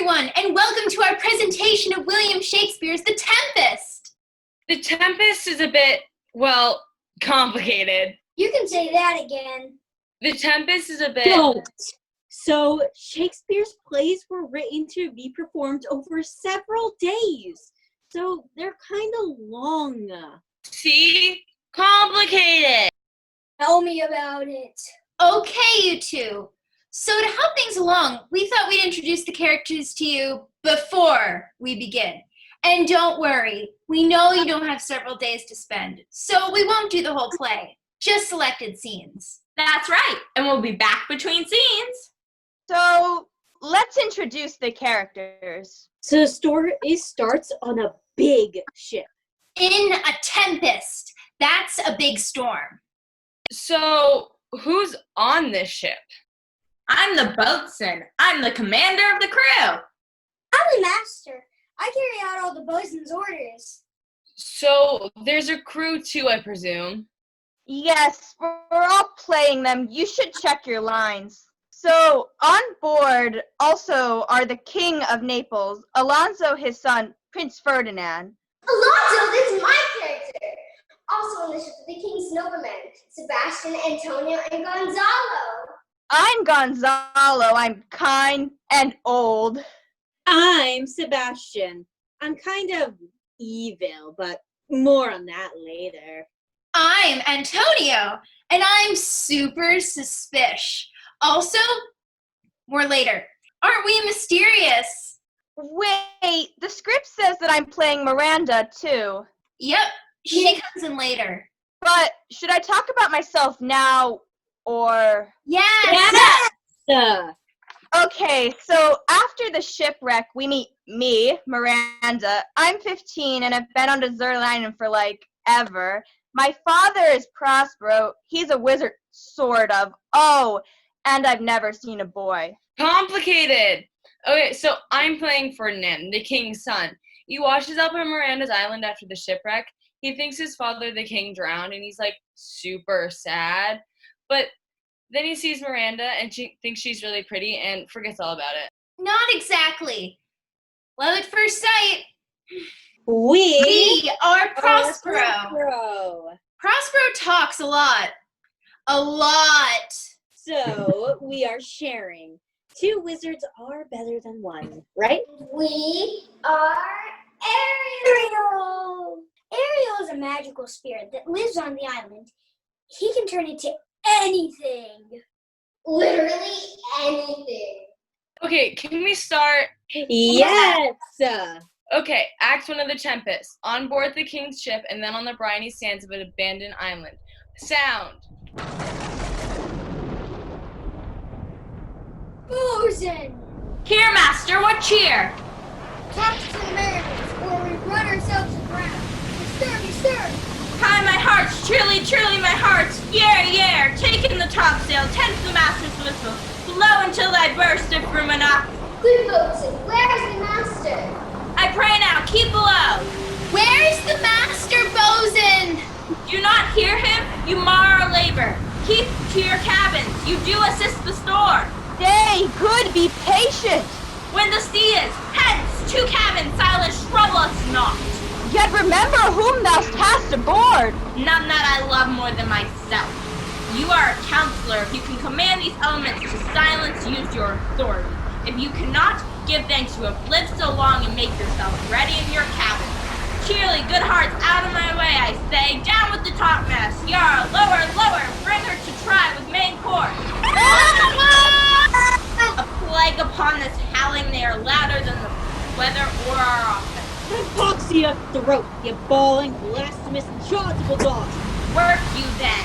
everyone, and welcome to our presentation of William Shakespeare's The Tempest. The Tempest is a bit, well, complicated. You can say that again. The Tempest is a bit... Don't! So, Shakespeare's plays were written to be performed over several days. So, they're kind of long. See? Complicated! Tell me about it. Okay, you two. So to help things along, we thought we'd introduce the characters to you before we begin. And don't worry, we know you don't have several days to spend, so we won't do the whole play, just selected scenes. That's right, and we'll be back between scenes. So, let's introduce the characters. So, the story starts on a big ship. In a tempest. That's a big storm. So, who's on this ship? I'm the boatswain. I'm the commander of the crew. I'm the master. I carry out all the bosun's orders. So, there's a crew too, I presume. Yes, we're all playing them. You should check your lines. So, on board also are the King of Naples, Alonso, his son, Prince Ferdinand. Alonso, this is my character. Also on the ship are the king's noblemen, Sebastian, Antonio, and Gonzalo. I'm Gonzalo. I'm kind and old. I'm Sebastian. I'm kind of evil, but more on that later. I'm Antonio, and I'm super suspicious. Also, more later. Aren't we mysterious? Wait, the script says that I'm playing Miranda, too. Yep, she comes in later. But should I talk about myself now, or... Yes! Okay, so after the shipwreck, we meet me, Miranda. I'm 15 and have been on deserted island for, ever. My father is Prospero. He's a wizard, sort of. Oh, and I've never seen a boy. Complicated! Okay, so I'm playing Ferdinand, the king's son. He washes up on Miranda's island after the shipwreck. He thinks his father, the king, drowned, and he's, super sad. But then he sees Miranda, and she thinks she's really pretty, and forgets all about it. Not exactly. Love at first sight. We are Prospero. Prospero talks a lot. A lot. So, we are sharing. 2 wizards are better than 1, right? We are Ariel. Ariel is a magical spirit that lives on the island. He can turn into anything. Literally anything. Okay, can we start? Yes! Okay, Act 1 of The Tempest. On board the king's ship, and then on the briny sands of an abandoned island. Sound. Bosun! Here, master, what cheer? Talk to the mariners, or we run ourselves aground. We stir. High my hearts, truly, truly my hearts. Yare, take in the topsail, tense the master's whistle. Blow until I burst if room enough. Good bosun, where's the master? I pray now, keep below. Where's the master, bosun? Do not hear him, you mar our labor. Keep to your cabins, you do assist the storm. Stay, good, be patient. When the sea is, hence, to cabins, silence, trouble us not. Yet remember whom thou hast aboard. None that I love more than myself. You are a counselor. If you can command these elements to silence, use your authority. If you cannot, give thanks you have lived so long and make yourself ready in your cabin. Cheerly, good hearts, out of my way, I say. Down with the topmast. Yar, lower, bring her to try with main course. A plague upon this howling, they are louder than the weather or our office. Pox your throat, you bawling, blasphemous, charitable dogs. Work you then.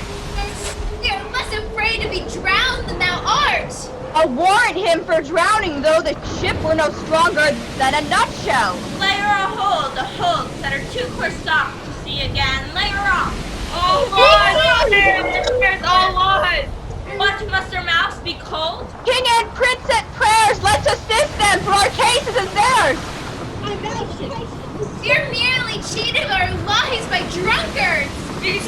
You're less afraid to be drowned than thou art. I'll warrant him for drowning, though the ship were no stronger than a nutshell. Lay her a hold, the holds that are too course off to see again. Lay her off. Oh, Lord! Oh, Lord! What must their mouths be cold? King and prince at prayers, let's assist them, for our case is theirs. You're merely cheating our lives by drunkards. Let's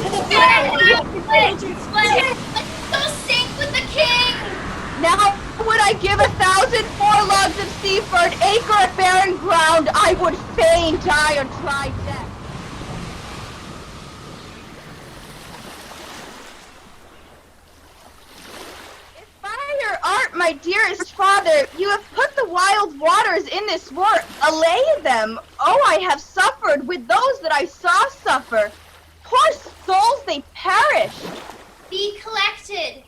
go sink with the king. Now would Would I give 1,000 furlongs of sea for an acre of barren ground, I would fain die or try death. If by your art, my dearest father, you have put the wild waters in this war, allay them. Oh, I have suffered with those that I saw suffer. Poor souls, they perished. Be collected.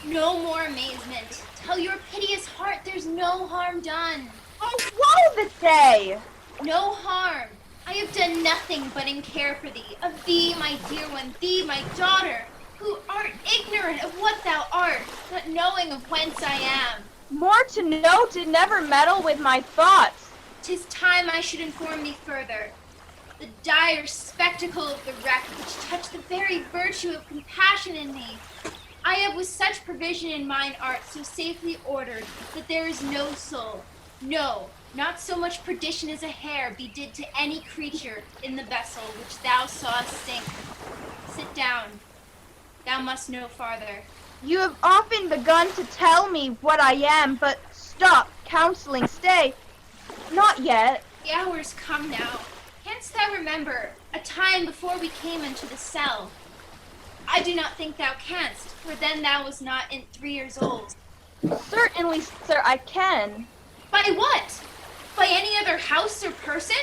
No more amazement. Tell your piteous heart there's no harm done. Oh, woe the day! No harm. I have done nothing but in care for thee, of thee, my dear one, thee, my daughter, who art ignorant of what thou art, not knowing of whence I am. More to know did never meddle with my thoughts. 'Tis time I should inform thee further. The dire spectacle of the wreck which touched the very virtue of compassion in thee. I have with such provision in mine art so safely ordered that there is no soul, no, not so much perdition as a hair be did to any creature in the vessel which thou sawest sink. Sit down. Thou must know farther. You have often begun to tell me what I am, but stop, counseling, stay. Not yet. The hour's come now. Canst thou remember a time before we came into the cell? I do not think thou canst, for then thou was not 3 years old. Certainly, sir, I can. By what? By any other house or person?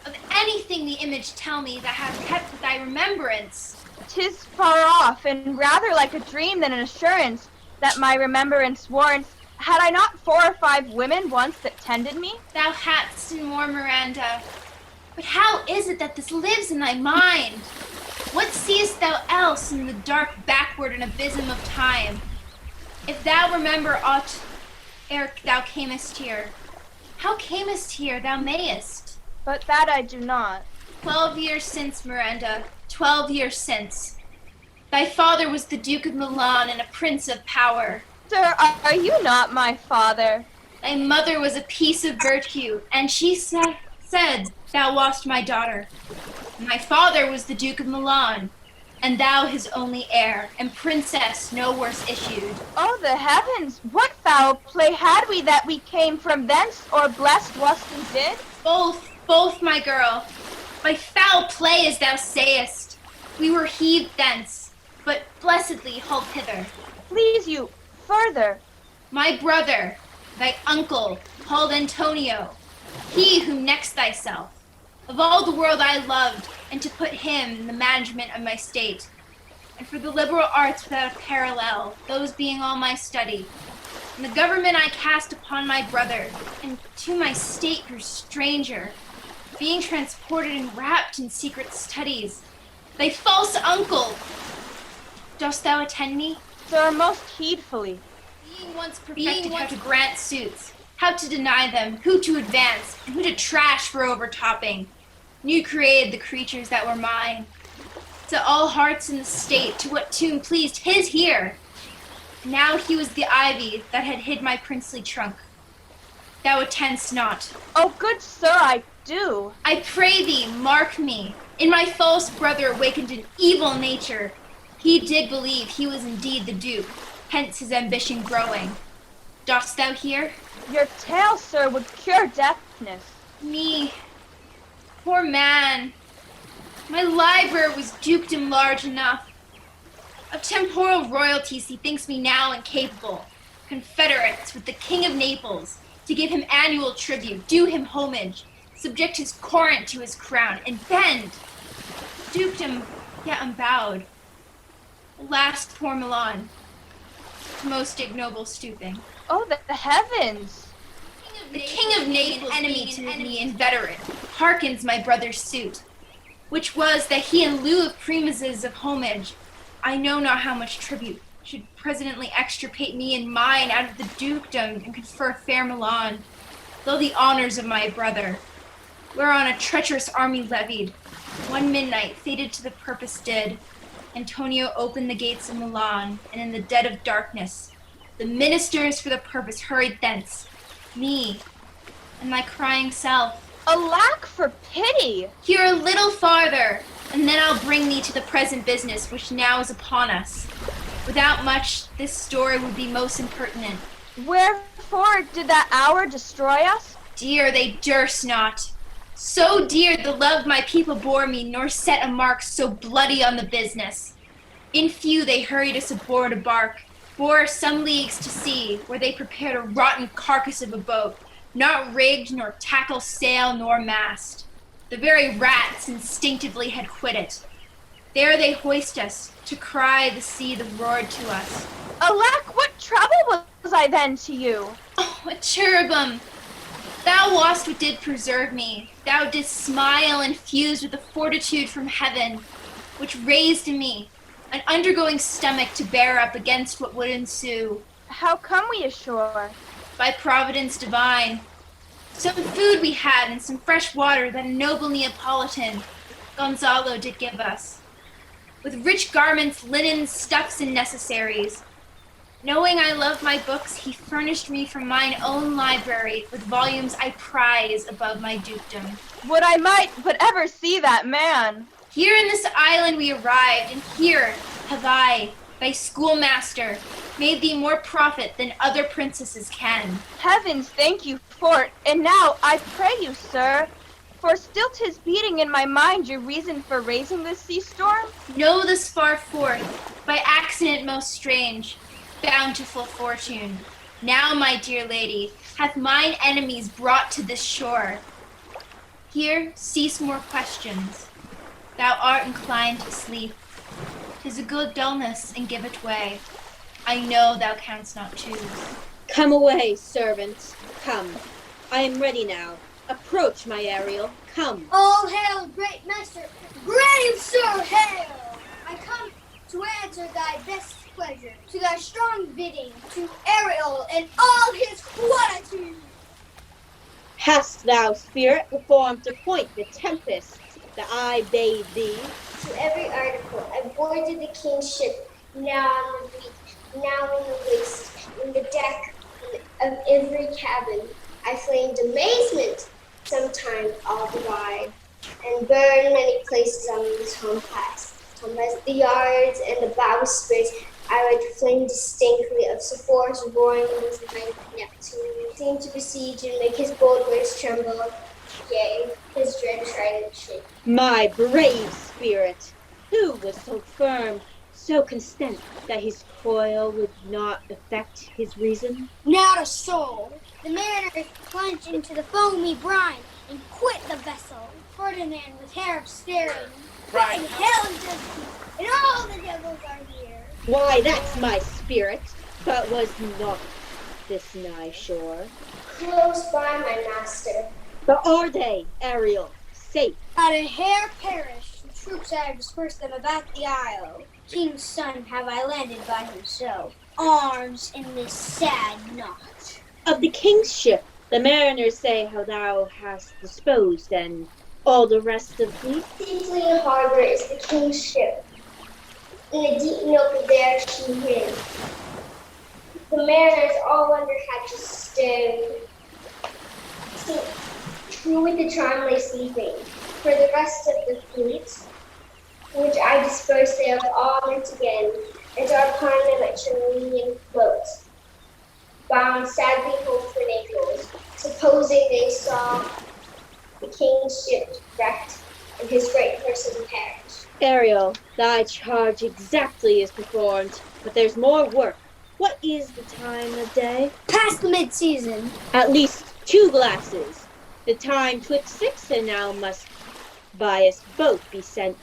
Of anything the image tell me that hath kept thy remembrance. 'Tis far off, and rather like a dream than an assurance that my remembrance warrants. Had I not 4 or 5 women once that tended me? Thou hadst and more, Miranda. But how is it that this lives in thy mind? What seest thou else in the dark backward and abysm of time? If thou remember aught ere thou camest here, how camest here thou mayest? But that I do not. 12 years since, Miranda, 12 years since. Thy father was the Duke of Milan and a prince of power. Sir, are you not my father? Thy mother was a piece of virtue, and she said thou wast my daughter. My father was the Duke of Milan, and thou his only heir, and princess no worse issued. Oh, the heavens! What foul play had we that we came from thence, or blessed wast and did? Both, my girl. By foul play, as thou sayest, we were heaved thence, but blessedly hauled hither. Please you, further. My brother, thy uncle, called Antonio, he whom next thyself. Of all the world I loved, and to put him in the management of my state, and for the liberal arts without a parallel, those being all my study. And the government I cast upon my brother, and to my state grew stranger, being transported and wrapped in secret studies. Thy false uncle! Dost thou attend me? Sir, most heedfully. Being once perfected how to grant suits, how to deny them, who to advance, and who to trash for overtopping. You created the creatures that were mine. To all hearts in the state, to what tune pleased his here. Now he was the ivy that had hid my princely trunk. Thou attendst not. Oh, good sir, I do. I pray thee, mark me. In my false brother awakened an evil nature. He did believe he was indeed the Duke, hence his ambition growing. Dost thou hear? Your tale, sir, would cure deafness. Me, poor man. My library was dukedom large enough. Of temporal royalties he thinks me now incapable. Confederates with the King of Naples, to give him annual tribute, do him homage, subject his Corinth to his crown, and bend. Dukedom yet unbowed. Alas, poor Milan, most ignoble stooping. Oh, the heavens! The King of Naples, enemy to me inveterate, hearkens my brother's suit, which was that he, in lieu of premises of homage, I know not how much tribute, should presently extirpate me and mine out of the dukedom and confer fair Milan, though the honors of my brother, whereon a treacherous army levied, one midnight fated to the purpose did, Antonio opened the gates of Milan, and in the dead of darkness, the ministers for the purpose hurried thence, me, and my crying self. Alack for pity! Hear a little farther, and then I'll bring thee to the present business which now is upon us. Without much, this story would be most impertinent. Where before did that hour destroy us? Dear, they durst not. So dear the love my people bore me, nor set a mark so bloody on the business. In few they hurried us aboard a bark, bore some leagues to sea, where they prepared a rotten carcass of a boat, not rigged, nor tackle, sail, nor mast. The very rats instinctively had quit it. There they hoist us, to cry the sea that roared to us. Alack, what trouble was I then to you? Oh, a cherubim! Thou wast what did preserve me. Thou didst smile infused with a fortitude from heaven, which raised in me an undergoing stomach to bear up against what would ensue. How come we ashore? By providence divine. Some food we had and some fresh water that a noble Neapolitan, Gonzalo, did give us, with rich garments, linens, stuffs, and necessaries. Knowing I love my books, he furnished me from mine own library with volumes I prize above my dukedom. Would I might but ever see that man! Here in this island we arrived, and here have I, thy schoolmaster, made thee more profit than other princesses can. Heavens thank you for it, and now I pray you, sir, for still 'tis beating in my mind your reason for raising this sea storm. Know this far forth, by accident most strange, bountiful fortune. Now, my dear lady, hath mine enemies brought to this shore. Here cease more questions. Thou art inclined to sleep. 'Tis a good dullness, and give it way. I know thou canst not choose. Come away, servant. Come. I am ready now. Approach, my Ariel. Come. All hail, great master! Brave sir, hail! I come to answer thy best pleasure, to thy strong bidding, to Ariel and all his quality. Hast thou, spirit, performed to point the tempest that I bade thee? To every article, I boarded the king's ship, now on the beach, now in the waist, in the deck of every cabin. I flamed amazement, sometimes all divide, and burned many places on these home paths. The yards and the bowsprits, I would flame distinctly of Sephora's roaring winds behind Neptune, seemed to besiege and make his bold waves tremble, yea, his dread trident shake. My brave spirit, who was so firm, so constant that his coil would not affect his reason? Not a soul. The mariners plunged into the foamy brine and quit the vessel. Ferdinand with hair staring. Right. And hell does and all the devils are here. Why, that's my spirit, but was not this nigh shore. Close by, my master. But are they, Ariel, safe? Not a hair perished. The troops I have dispersed them about the isle. King's son have I landed by himself. Arms in this sad knot. Of the king's ship, the mariners say how thou hast disposed, and all the rest of fleet? Deeply in harbor is the king's ship. In a deep nook there she hid. The mariners all under hatches stood. True with the charm lay sleeping. For the rest of the fleet, which I dispersed, they have all met again, and are upon them at Charmeleon boats, bound sadly home for Naples, supposing they saw the king's ship wrecked and his great person perish. Ariel, thy charge exactly is performed, but there's more work. What is the time of day? Past the mid-season. At least 2 glasses. The time 'twixt 6 and now must by us both be spent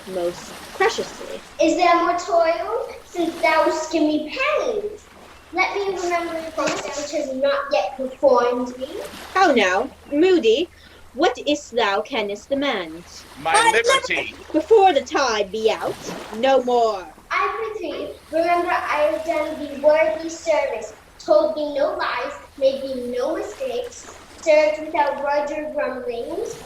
most preciously. Is there more toil, since thou wouldst give me pains? Let me remember this which has not yet performed me. How now, Moody, what is't thou canst demand? My liberty. Before the tide be out, no more. I prithee, remember I have done thee worthy service, told thee no lies, made thee no mistakes, served without grudge or grumblings.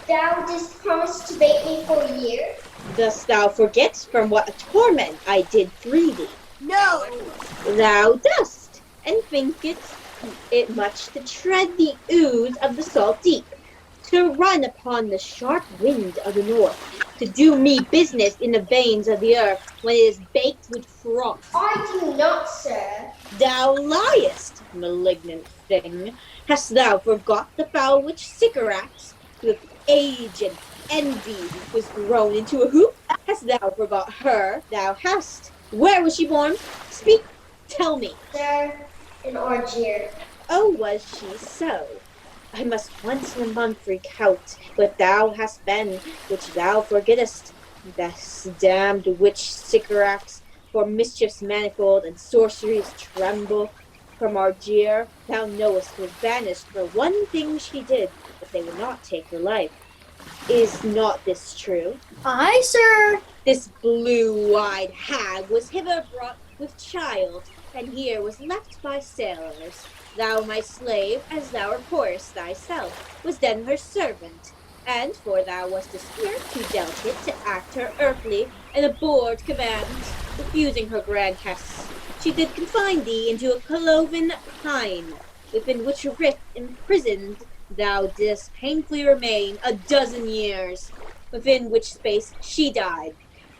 Thou didst promise to bait me for a year. Dost thou forget from what a torment I did free thee? No. Thou dost, and thinkest it much to tread the ooze of the salt deep, to run upon the sharp wind of the north, to do me business in the veins of the earth when it is baked with frost. I do not, sir. Thou liest! malignant thing. Hast thou forgot the foul witch Sycorax, with age and envy was grown into a hoop? Hast thou forgot her? Thou hast. Where was she born? Speak, tell me. Sir, in Argier. Oh, was she so? I must once in a month recount what thou hast been, which thou forgettest. This damned witch Sycorax, for mischiefs manifold and sorceries tremble. From Argier, thou knowest, was banished for one thing she did, but they would not take her life. Is not this true? Aye, sir. This blue-eyed hag was hither brought with child, and here was left by sailors. Thou, my slave, as thou reportest thyself, was then her servant, and for thou wast a spirit too delicate to act her earthly and abhorred commands, refusing her grand hests, she did confine thee into a cloven pine, within which rift imprisoned thou didst painfully remain 12 years, within which space she died,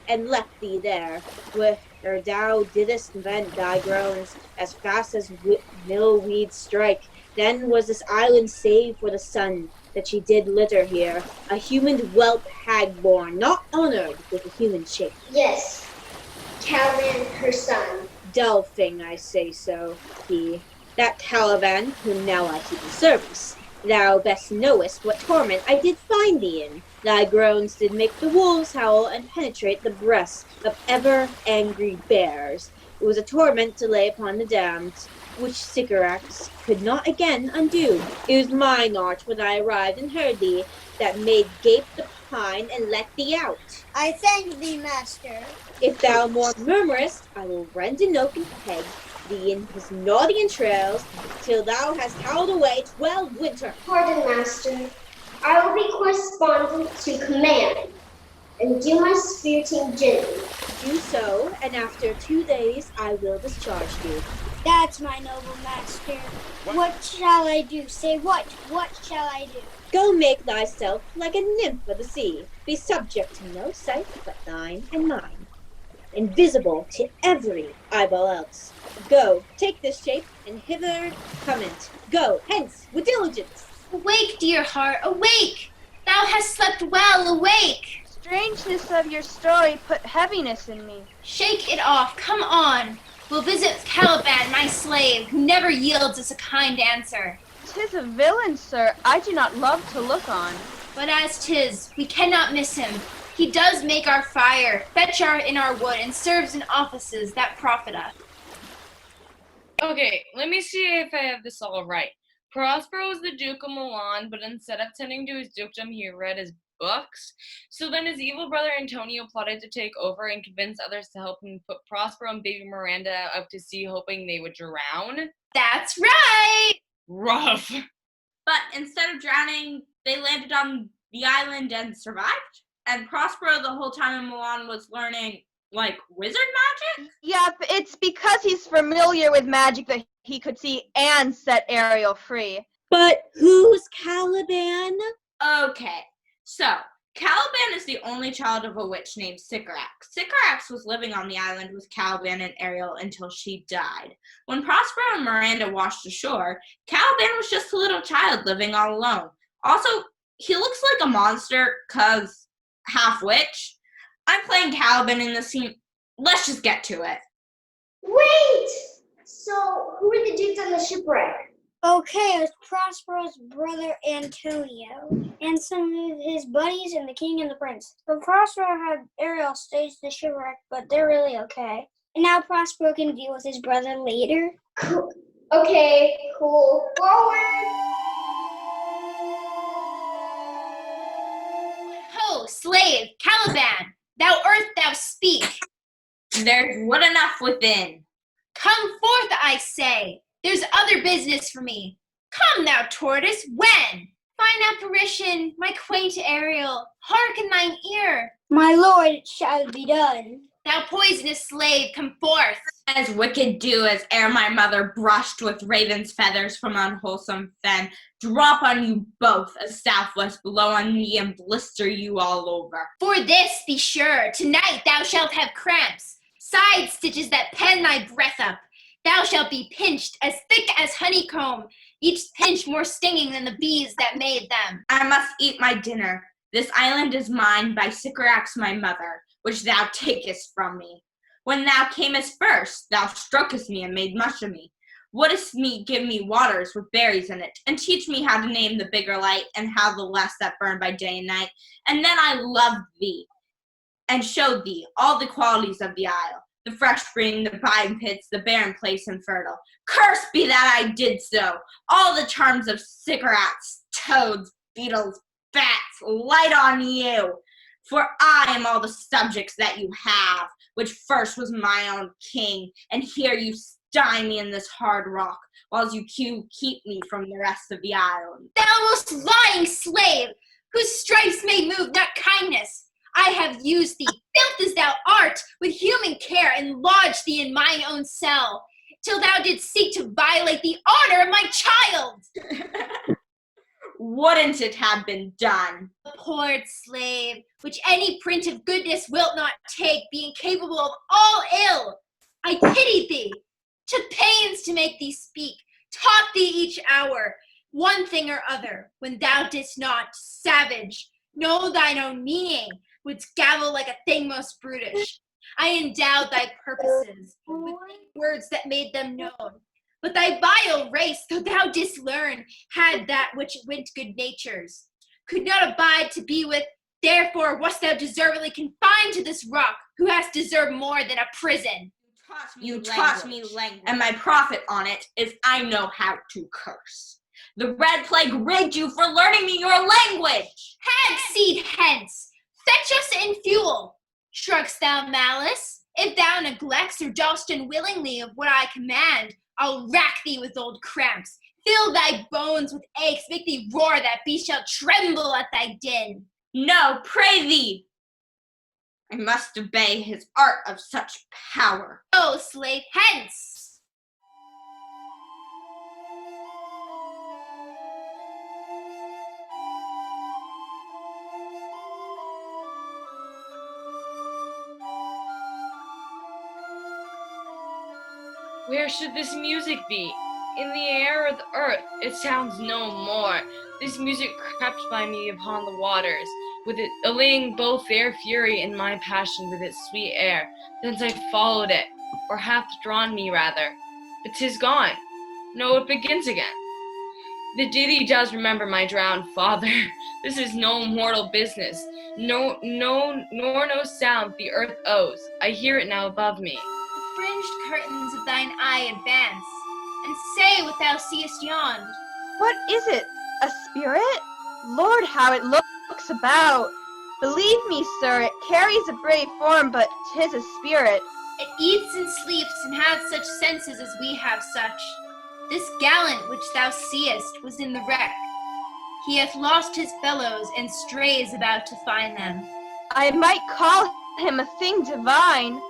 and left thee there, where thou didst vent thy groans as fast as mill weeds strike. Then was this island saved for the sun, that she did litter here, a human whelp hag born, not honored with a human shape. Yes, Caliban, her son. Dull thing, I say so, he. That Caliban, whom now I keep in service. Thou best knowest what torment I did find thee in. Thy groans did make the wolves howl and penetrate the breasts of ever-angry bears. It was a torment to lay upon the damned, which Sycorax could not again undo. It was mine art when I arrived and heard thee, that made gape the pine and let thee out. I thank thee, master. If thou more murmurest, I will rend an oaken peg thee in his naughty entrails, till thou hast howled away 12 winter. Pardon, master. I will be correspondent to command, and do my spiriting gently. Do so, and after 2 days I will discharge thee. That's my noble master. What shall I do? Say what? What shall I do? Go make thyself like a nymph of the sea. Be subject to no sight but thine and mine. Invisible to every eyeball else. Go, take this shape, and hither come it. Go, hence, with diligence. Awake, dear heart, awake! Thou hast slept well, awake! Strangeness of your story put heaviness in me. Shake it off, come on! We'll visit Caliban, my slave, who never yields us a kind answer. 'Tis a villain, sir, I do not love to look on. But as 'tis, we cannot miss him. He does make our fire, fetch in our wood, and serves in offices that profit us. Okay, let me see if I have this all right. Prospero was the Duke of Milan, but instead of tending to his dukedom, he read his books. So then his evil brother Antonio plotted to take over and convince others to help him put Prospero and baby Miranda out to sea, hoping they would drown. That's right! Rough. But instead of drowning, they landed on the island and survived. And Prospero the whole time in Milan was learning, like, wizard magic? Yep, it's because he's familiar with magic that he could see and set Ariel free. But who's Caliban? Okay, so Caliban is the only child of a witch named Sycorax. Sycorax was living on the island with Caliban and Ariel until she died. When Prospero and Miranda washed ashore, Caliban was just a little child living all alone. Also, he looks like a monster because half witch. I'm playing Caliban in the scene. Let's just get to it. Wait! So, who were the dudes on the shipwreck? Okay, it was Prospero's brother Antonio and some of his buddies and the king and the prince. But Prospero had Ariel stage the shipwreck, but they're really okay. And now Prospero can deal with his brother later. Cool. Okay, cool. Forward! Ho, slave, Caliban! Thou earth, thou speak! There's wood enough within. Come forth, I say! There's other business for me. Come, thou tortoise, when? Fine apparition, my quaint Ariel, hearken thine ear. My lord, it shall be done. Thou poisonous slave, come forth. As wicked do as ere my mother brushed with raven's feathers from unwholesome fen, drop on you both a southwest blow on me and blister you all over. For this, be sure, tonight thou shalt have cramps, side stitches that pen thy breath up, Thou shalt be pinched as thick as honeycomb, each pinch more stinging than the bees that made them. I must eat my dinner. This island is mine by Sycorax my mother, which thou takest from me. When thou camest first, thou struckest me and made much of me. Wouldst me give me waters with berries in it, and teach me how to name the bigger light, and how the less that burn by day and night. And then I loved thee, and showed thee all the qualities of the isle, the fresh spring, the pine pits, the barren place and fertile. Cursed be that I did so! All the charms of Sycorax, toads, beetles, bats, light on you! For I am all the subjects that you have, which first was my own king, and here you stye me in this hard rock, while you keep me from the rest of the island. Thou most lying slave, whose stripes may move, not kindness. I have used thee, filth as thou art, with human care, and lodged thee in mine own cell, till thou didst seek to violate the honor of my child. Wouldn't it have been done? Abhorred slave, which any print of goodness wilt not take, being capable of all ill. I pitied thee, took pains to make thee speak, taught thee each hour, one thing or other, when thou didst not, savage, know thine own meaning, wouldst gabble like a thing most brutish. I endowed thy purposes with words that made them known. But thy vile race, though thou didst learn, had that which went good natures, could not abide to be with, therefore wast thou deservedly confined to this rock, who hast deserved more than a prison. You taught me language, and my profit on it is I know how to curse. The red plague rigged you for learning me your language. Hag seed hence, fetch us in fuel. Shrugg'st thou malice? If thou neglects or dost unwillingly of what I command, I'll rack thee with old cramps, fill thy bones with aches, make thee roar that beast shall tremble at thy din. No, pray thee. I must obey his art of such power. Go, slave, hence! Where should this music be? In the air or the earth? It sounds no more. This music crept by me upon the waters, with it allaying both their fury and my passion with its sweet air. Thence I followed it, or hath drawn me rather. But 'tis gone. No, it begins again. The ditty does remember my drowned father. This is no mortal business. Nor no sound the earth owes. I hear it now above me. The fringed curtains of thine eye advance, and say what thou seest yond. What is it? A spirit? Lord, how it looks about. Believe me, sir, it carries a brave form, but 'tis a spirit. It eats and sleeps, and hath such senses as we have such. This gallant which thou seest was in the wreck. He hath lost his fellows, and strays about to find them. I might call him a thing divine.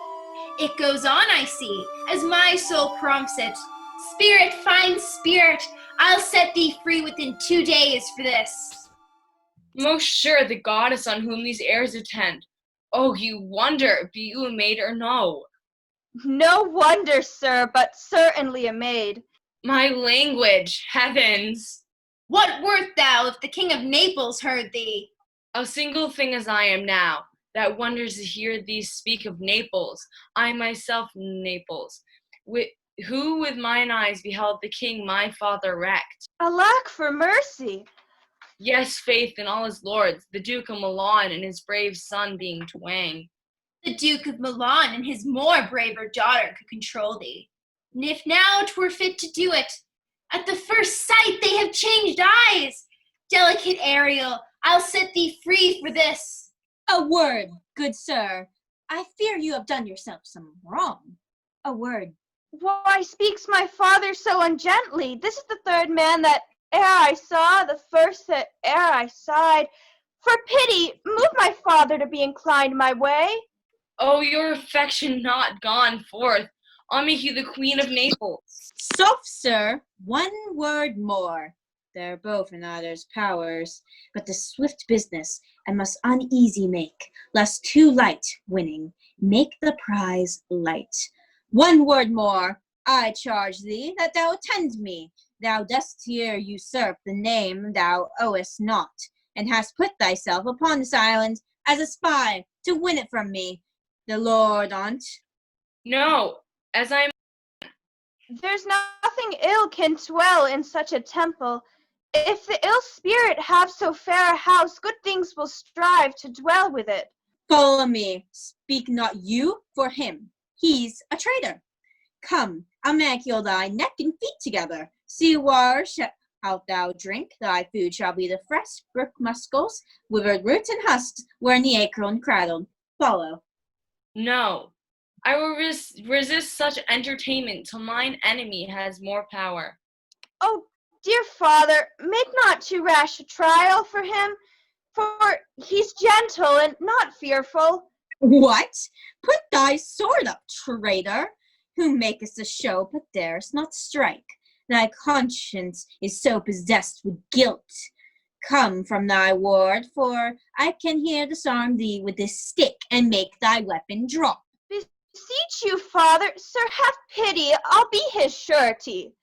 It goes on, I see, as my soul prompts it. Spirit finds spirit. I'll set thee free within 2 days for this. Most sure the goddess on whom these airs attend. Oh, you wonder, be you a maid or no? No wonder, sir, but certainly a maid. My language, heavens! What wert thou if the king of Naples heard thee? A single thing as I am now, that wonders to hear thee speak of Naples. I myself Naples, who with mine eyes beheld the king my father wrecked. Alack for mercy! Yes, faith in all his lords, the Duke of Milan and his brave son being twang. The Duke of Milan and his more braver daughter could control thee. And if now 'twere fit to do it, at the first sight they have changed eyes. Delicate Ariel, I'll set thee free for this. A word, good sir. I fear you have done yourself some wrong. A word. Why speaks my father so ungently? This is the third man that ere I saw, the first that ere I sighed. For pity, move my father to be inclined my way. Oh, your affection not gone forth. I'll make you the Queen of Naples. Soft, sir, one word more. They're both in others' powers, but the swift business I must uneasy make, lest too light winning make the prize light. One word more, I charge thee that thou attend me. Thou dost here usurp the name thou owest not, and hast put thyself upon this island as a spy to win it from me, the Lord on't. No, as I'm There's nothing ill can dwell in such a temple. If the ill spirit have so fair a house, good things will strive to dwell with it. Follow me. Speak not you for him. He's a traitor. Come, I'll manacule thy neck and feet together. See water shalt thou drink, thy food shall be the fresh brook muscles, withered roots and husks, wherein the acorn cradled. Follow. no. I will resist such entertainment till mine enemy has more power. Oh, dear father, make not too rash a trial for him, for he's gentle and not fearful. What? Put thy sword up, traitor, who makest a show but darest not strike. Thy conscience is so possessed with guilt. Come from thy ward, for I can here disarm thee with this stick and make thy weapon drop. Beseech you, father, sir, have pity, I'll be his surety.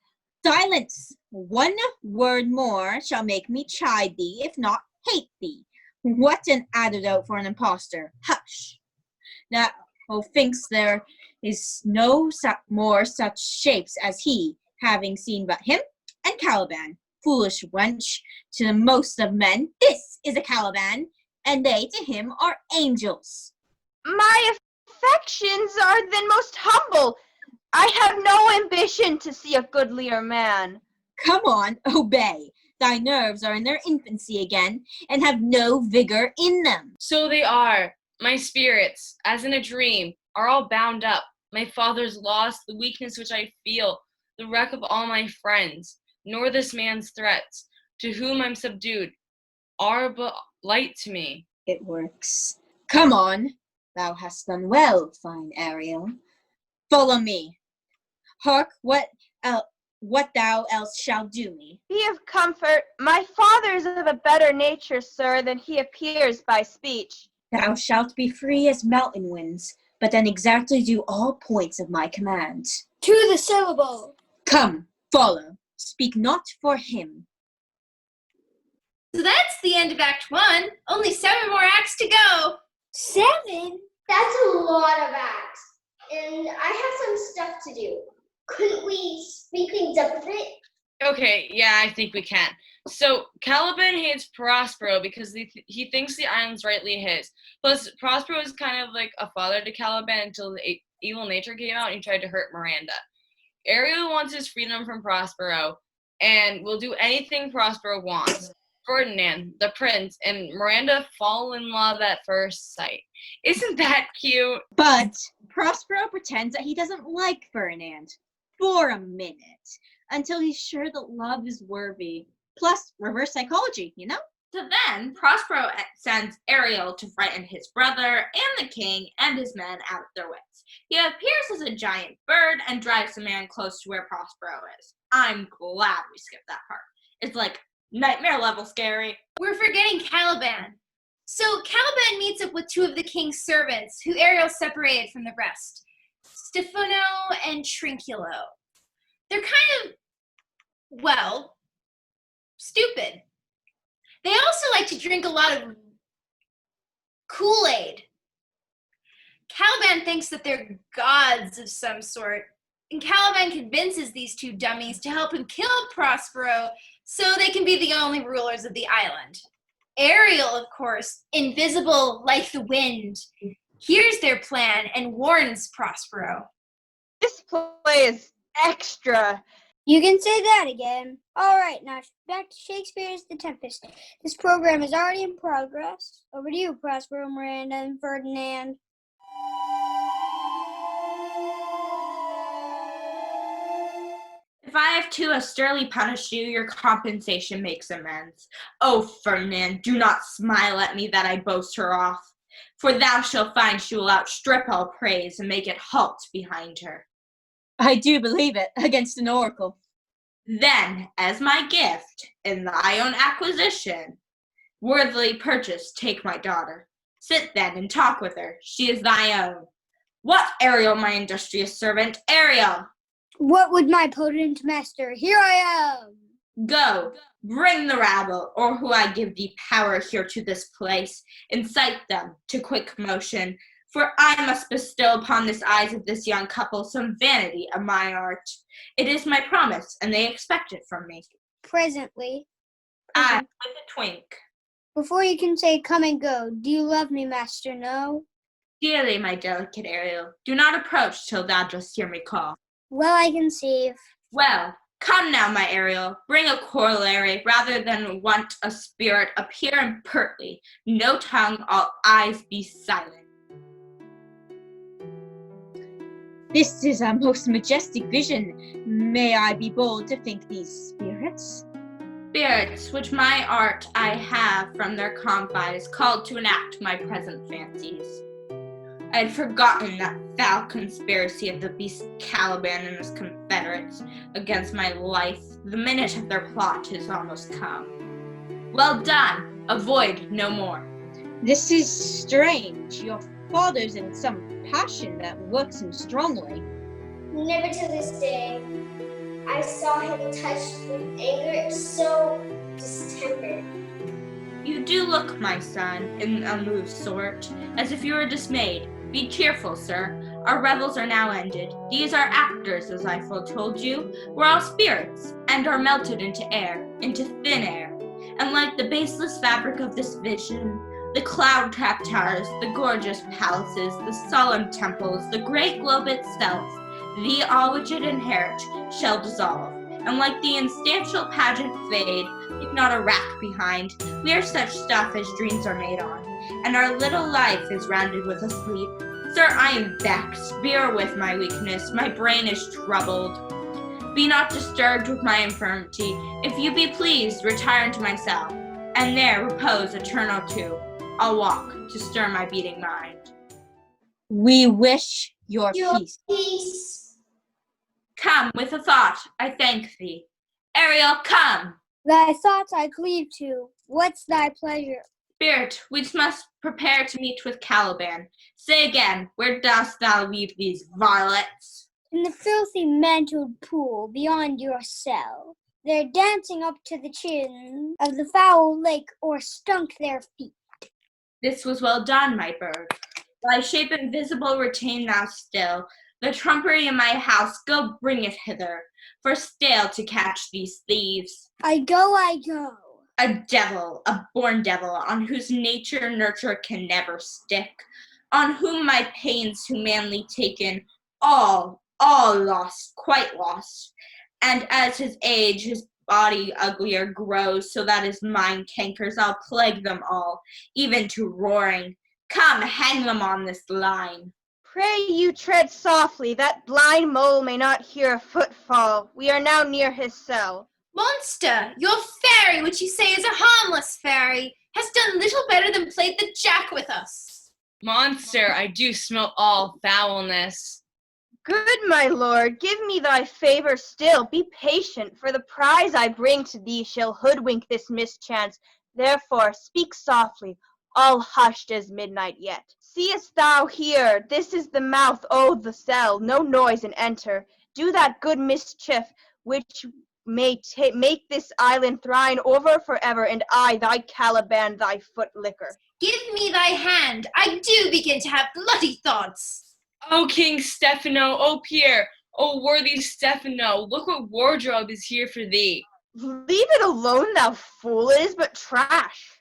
Silence! One word more shall make me chide thee, if not hate thee. What an antidote for an impostor. Hush! Thou thinks there is no more such shapes as he, having seen but him and Caliban. Foolish wench, to the most of men, this is a Caliban, and they to him are angels. My affections are then most humble. I have no ambition to see a goodlier man. Come on, obey. Thy nerves are in their infancy again, and have no vigor in them. So they are. My spirits, as in a dream, are all bound up. My father's loss, the weakness which I feel, the wreck of all my friends, nor this man's threats, to whom I'm subdued, are but light to me. It works. Come on. Thou hast done well, fine Ariel. Follow me. Hark, what thou else shalt do me. Be of comfort. My father is of a better nature, sir, than he appears by speech. Thou shalt be free as mountain winds, but then exactly do all points of my command. To the syllable. Come, follow. Speak not for him. So that's the end of Act 1. Only 7 more acts to go. 7? That's a lot of acts. And I have some stuff to do. Couldn't we speed things up a bit? Okay, yeah, I think we can. So, Caliban hates Prospero because he thinks the island's rightly his. Plus, Prospero is kind of like a father to Caliban until the evil nature came out and he tried to hurt Miranda. Ariel wants his freedom from Prospero and will do anything Prospero wants. Ferdinand, the prince, and Miranda fall in love at first sight. Isn't that cute? But Prospero pretends that he doesn't like Ferdinand for a minute until he's sure that love is worthy. Plus, reverse psychology, you know? So then, Prospero sends Ariel to frighten his brother and the king and his men out of their wits. He appears as a giant bird and drives the man close to where Prospero is. I'm glad we skipped that part. It's like nightmare level scary. We're forgetting Caliban. So Caliban meets up with 2 of the king's servants, who Ariel separated from the rest, Stefano and Trinculo. They're kind of, well, stupid. They also like to drink a lot of Kool-Aid. Caliban thinks that they're gods of some sort, and Caliban convinces these 2 dummies to help him kill Prospero so they can be the only rulers of the island. Ariel, of course, invisible like the wind, hears their plan and warns Prospero. This play is extra. You can say that again. All right, now back to Shakespeare's The Tempest. This program is already in progress. Over to you, Prospero, Miranda, and Ferdinand. If I have too austerely punished you, your compensation makes amends. O Ferdinand, do not smile at me that I boast her off. For thou shalt find she will outstrip all praise and make it halt behind her. I do believe it, against an oracle. Then, as my gift, in thy own acquisition, worthily purchased, take my daughter. Sit then and talk with her. She is thy own. What, Ariel, my industrious servant? Ariel! What would my potent master? Here I am. Go, bring the rabble, or who I give thee power here to this place. Incite them to quick motion, for I must bestow upon the eyes of this young couple some vanity of my art. It is my promise, and they expect it from me. Presently. I, with a twink. Before you can say come and go, do you love me, master? No? Dearly, my delicate Ariel, do not approach till thou dost hear me call. Well, I conceive. Well, come now, my Ariel, bring a corollary, rather than want a spirit, appear impertly. No tongue, all eyes be silent. This is a most majestic vision. May I be bold to think these spirits? Spirits, which my art I have from their confines, called to enact my present fancies. I had forgotten that foul conspiracy of the beast Caliban and his confederates against my life. The minute of their plot is almost come. Well done, avoid no more. This is strange. Your father's in some passion that works him strongly. Never till this day. I saw him touched with anger so distempered. You do look, my son, in a moved sort, as if you were dismayed. Be cheerful, sir. Our revels are now ended. These are actors, as I foretold you. We're all spirits, and are melted into air, into thin air. And like the baseless fabric of this vision, the cloud-capped towers, the gorgeous palaces, the solemn temples, the great globe itself, the all which it inherit, shall dissolve. And like the instantial pageant fade, leave not a rack behind. We are such stuff as dreams are made on, and our little life is rounded with a sleep. Sir, I am vexed. Bear with my weakness. My brain is troubled. Be not disturbed with my infirmity. If you be pleased, retire into my cell, and there repose eternal too. I'll walk to stir my beating mind. We wish your peace. Peace. Come, with a thought, I thank thee. Ariel, come! Thy thoughts I cleave to. What's thy pleasure? Spirit, we must prepare to meet with Caliban. Say again, where dost thou leave these varlets? In the filthy mantled pool beyond your cell. They're dancing up to the chin of the foul lake, or stunk their feet. This was well done, my bird. Thy shape invisible retain thou still. The trumpery in my house, go bring it hither, for stale to catch these thieves. I go. A devil, a born devil, on whose nature nurture can never stick, on whom my pains humanly taken, all lost, quite lost. And as his age, his body uglier grows, so that his mind cankers, I'll plague them all, even to roaring. Come, hang them on this line. Pray you tread softly, that blind mole may not hear a footfall. We are now near his cell. Monster, your fairy, which you say is a harmless fairy, has done little better than played the jack with us. Monster, I do smell all foulness. Good my lord, give me thy favor still. Be patient, for the prize I bring to thee shall hoodwink this mischance. Therefore, speak softly, all hushed as midnight yet. Seest thou here, this is the mouth o' the cell, no noise and enter. Do that good mischief which may make this island thine over forever, and I, thy Caliban, thy foot licker. Give me thy hand. I do begin to have bloody thoughts. O King Stephano, O Pierre, O worthy Stephano, look what wardrobe is here for thee. Leave it alone, thou fool, it is but trash.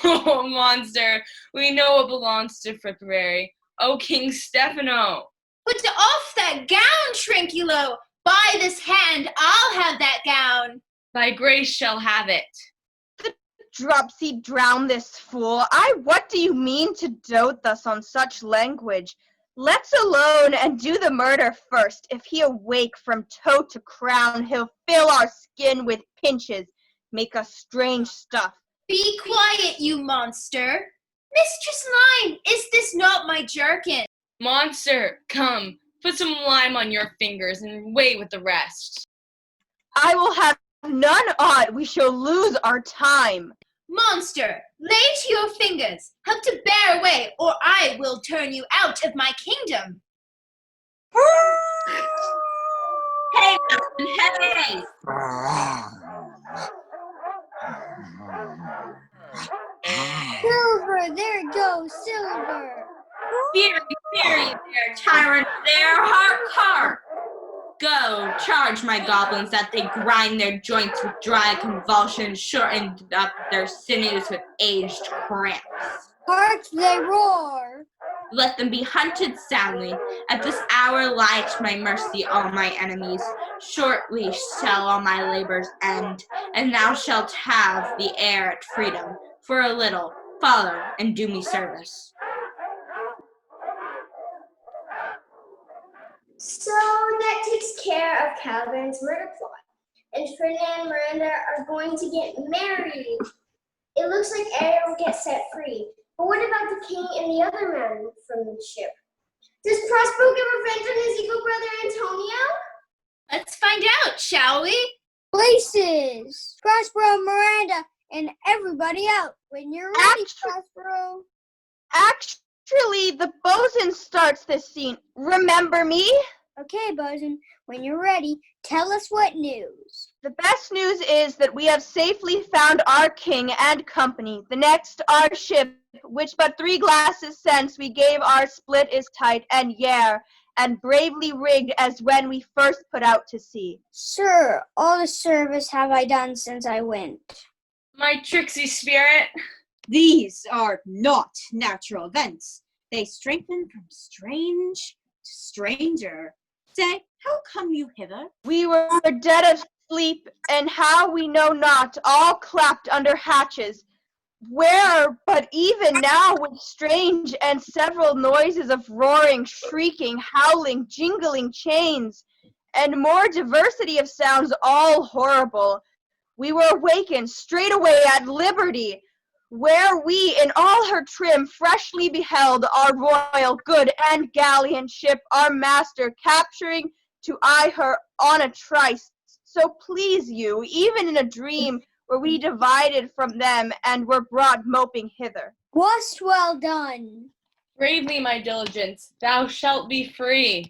Oh, monster, we know what belongs to frippery. O King Stephano. Put off that gown, Trinculo. By this hand, I'll have that gown. Thy grace shall have it. The dropsy drown this fool. What do you mean to dote thus on such language? Let's alone and do the murder first. If he awake from toe to crown, he'll fill our skin with pinches, make us strange stuff. Be quiet, you monster. Mistress Lime, is this not my jerkin? Monster, come, put some lime on your fingers and away with the rest. I will have none on't. We shall lose our time. Monster, lay to your fingers. Help to bear away, or I will turn you out of my kingdom. Hey, Mountain, hey! Silver, there it goes, Silver. Fury, fury there, tyrant there, hark, hark! Go, charge my goblins that they grind their joints with dry convulsions, shortened up their sinews with aged cramps. Hark they roar. Let them be hunted soundly. At this hour lie at my mercy all my enemies. Shortly shall all my labors end, and thou shalt have the air at freedom. For a little, follow and do me service. So that takes care of Caliban's murder plot. And Ferdinand and Miranda are going to get married. It looks like Ariel will get set free. But what about the king and the other man from the ship? Does Prospero get revenge on his evil brother Antonio? Let's find out, shall we? Places. Prospero, Miranda, and everybody out. When you're ready, Prospero. Actually, the bosun starts this scene. Remember me? Okay, Bosun, when you're ready, tell us what news. The best news is that we have safely found our king and company. The next, our ship, which but 3 glasses since we gave our split is tight and and bravely rigged as when we first put out to sea. Sir, all the service have I done since I went. My tricksy spirit. These are not natural events. They strengthen from strange to stranger. Say, how come you hither? We were dead of sleep, and how we know not, all clapped under hatches. Where, but even now, with strange and several noises of roaring, shrieking, howling, jingling chains, and more diversity of sounds, all horrible, we were awakened straightway at liberty, where we in all her trim freshly beheld our royal good and gallant ship, our master, capturing to eye her on a trice. So please you, even in a dream, were we divided from them and were brought moping hither. Wast well done. Bravely, my diligence, thou shalt be free.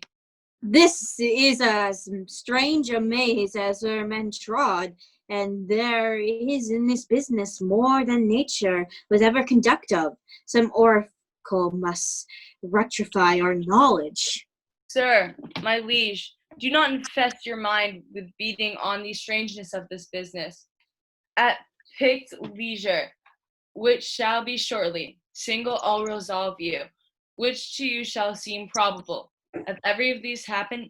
This is as strange a maze as e'er men trod, and there is in this business more than nature was ever conduct of. Some oracle must rectify our knowledge. Sir, my liege, do not infest your mind with beating on the strangeness of this business. At picked leisure, which shall be shortly, single I'll resolve you, which to you shall seem probable. If every of these happen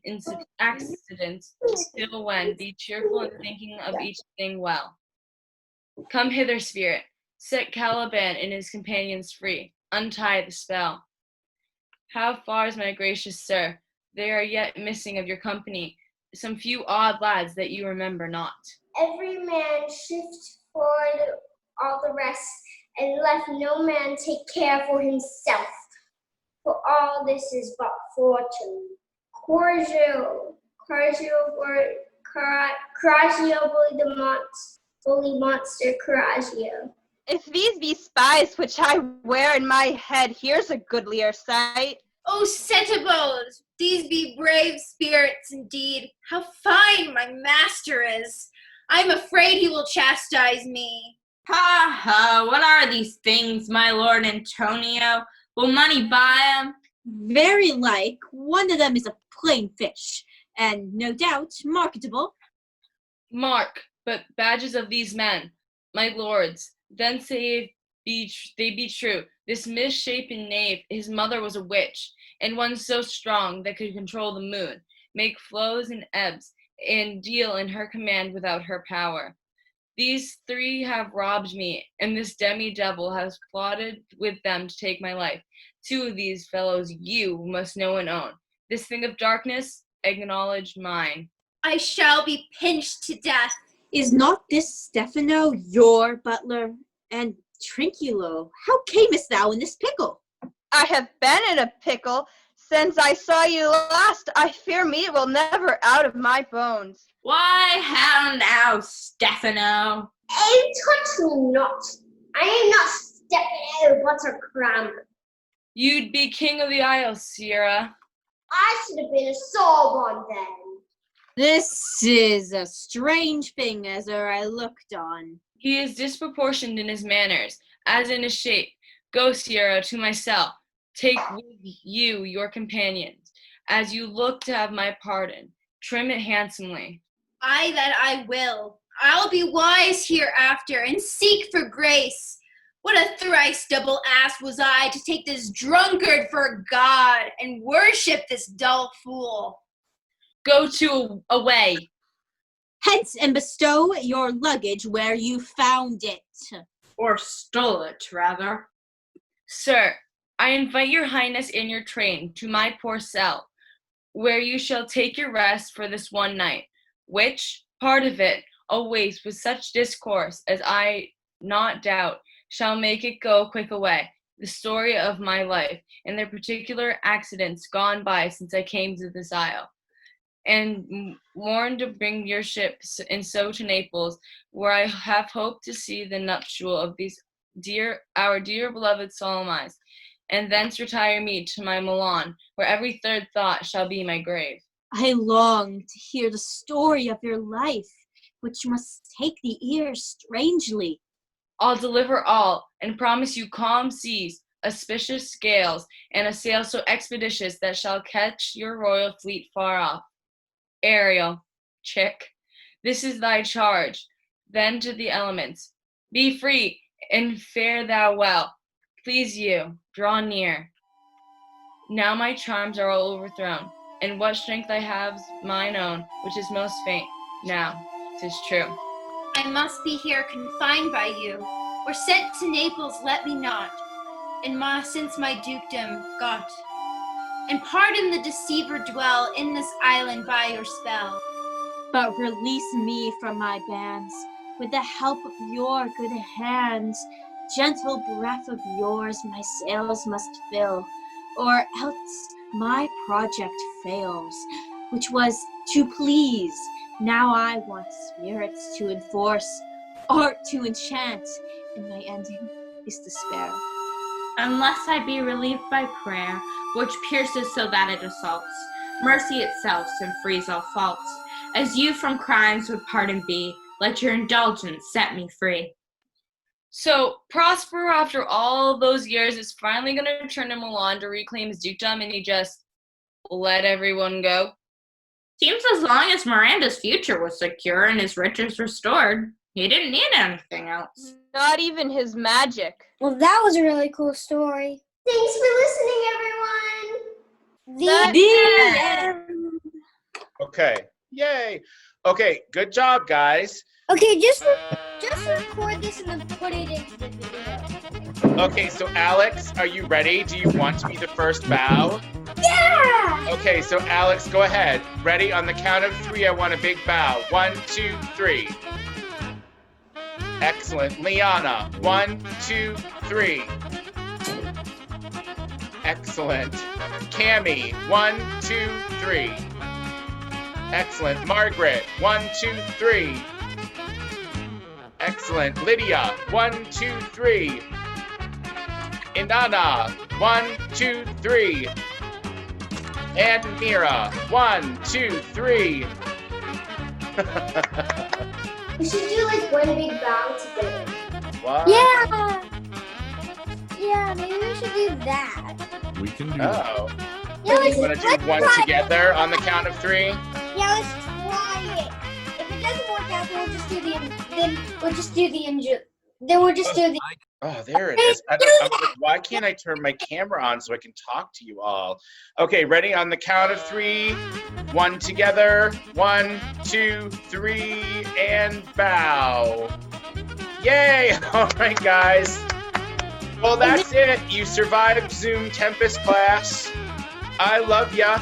accidents, still when, be cheerful in thinking of each thing well. Come hither, spirit, set Caliban and his companions free, untie the spell. How far is my gracious sir? They are yet missing of your company, some few odd lads that you remember not. Every man shift for all the rest, and let no man take care for himself. For all this is but fortune. Coraggio bully the bully monster Coraggio. If these be spies which I wear in my head, here's a goodlier sight. Oh, Setibos, these be brave spirits indeed. How fine my master is. I'm afraid he will chastise me. Ha ha, what are these things, my lord Antonio? Will money buy 'em? Very like one of them is a plain fish, and no doubt marketable. Mark, but badges of these men, my lords, then say they be true. This misshapen knave, his mother was a witch, and one so strong that could control the moon, make flows and ebbs, and deal in her command without her power. These 3 have robbed me, and this demi-devil has plotted with them to take my life. 2 of these fellows you must know and own. This thing of darkness, acknowledge mine. I shall be pinched to death. Is not this Stefano your butler? And Trinculo, how camest thou in this pickle? I have been in a pickle since I saw you last. I fear me it will never out of my bones. Why, how now, Stefano? Hey, touch me not. I am not Stefano Buttercrumb. You'd be king of the Isles, Sierra. I should have been a Sorbonne then. This is a strange thing as I looked on. He is disproportioned in his manners, as in his shape. Go, Sierra, to my cell. Take with you your companions, as you look to have my pardon. Trim it handsomely. Aye, that I will. I'll be wise hereafter and seek for grace. What a thrice double ass was I to take this drunkard for a god and worship this dull fool. Go to away. Hence and bestow your luggage where you found it. Or stole it, rather. Sir, I invite your highness in your train to my poor cell, where you shall take your rest for this one night, which part of it awaits with such discourse as I not doubt shall make it go quick away, the story of my life, and the particular accidents gone by since I came to this isle, and warned to bring your ships and so to Naples, where I have hoped to see the nuptial of these our dear beloved solemn eyes, and thence retire me to my Milan, where every third thought shall be my grave. I long to hear the story of your life, which must take the ear strangely. I'll deliver all, and promise you calm seas, auspicious gales, and a sail so expeditious that shall catch your royal fleet far off. Ariel, chick, this is thy charge. Then to the elements. Be free, and fare thou well. Please you, draw near. Now my charms are all overthrown, and what strength I have's mine own, which is most faint. Now, 'tis true. I must be here confined by you, or sent to Naples let me not, and since my dukedom got. And pardon the deceiver dwell in this island by your spell. But release me from my bands, with the help of your good hands. Gentle breath of yours my sails must fill, or else my project fails, which was to please. Now I want spirits to enforce, art to enchant, and my ending is despair. Unless I be relieved by prayer, which pierces so that it assaults, mercy itself and frees all faults. As you from crimes would pardon be, let your indulgence set me free. So Prospero, after all those years, is finally going to return to Milan to reclaim his dukedom, and he just let everyone go. Seems as long as Miranda's future was secure and his riches restored, he didn't need anything else. Not even his magic. Well, that was a really cool story. Thanks for listening, everyone. The end. Okay. Yay. Okay, good job, guys. Okay, just record this and then put it into the video. Okay, so Alex, are you ready? Do you want to be the first bow? Yeah! Okay, so Alex, go ahead. Ready? On the count of 3, I want a big bow. 1, 2, 3. Excellent. Liana, 1, 2, 3. Excellent. Cami, 1, 2, 3. Excellent. Margaret, 1, 2, 3. Excellent. Lydia, 1, 2, 3. Inanna, 1, 2, 3. And Mira, 1, 2, 3. We should do like one big bow together. What? Yeah! Yeah, maybe we should do that. We can do that. Oh. Yeah, You want to do one try together on the count of 3? Yeah, let's try it. If it doesn't work out, then we'll just do the Oh, there it is. I'm like, why can't I turn my camera on so I can talk to you all? Okay, ready? On the count of 3. 1 together. 1, 2, 3, and bow. Yay! All right, guys. Well, that's it. You survived Zoom Tempest class. I love ya.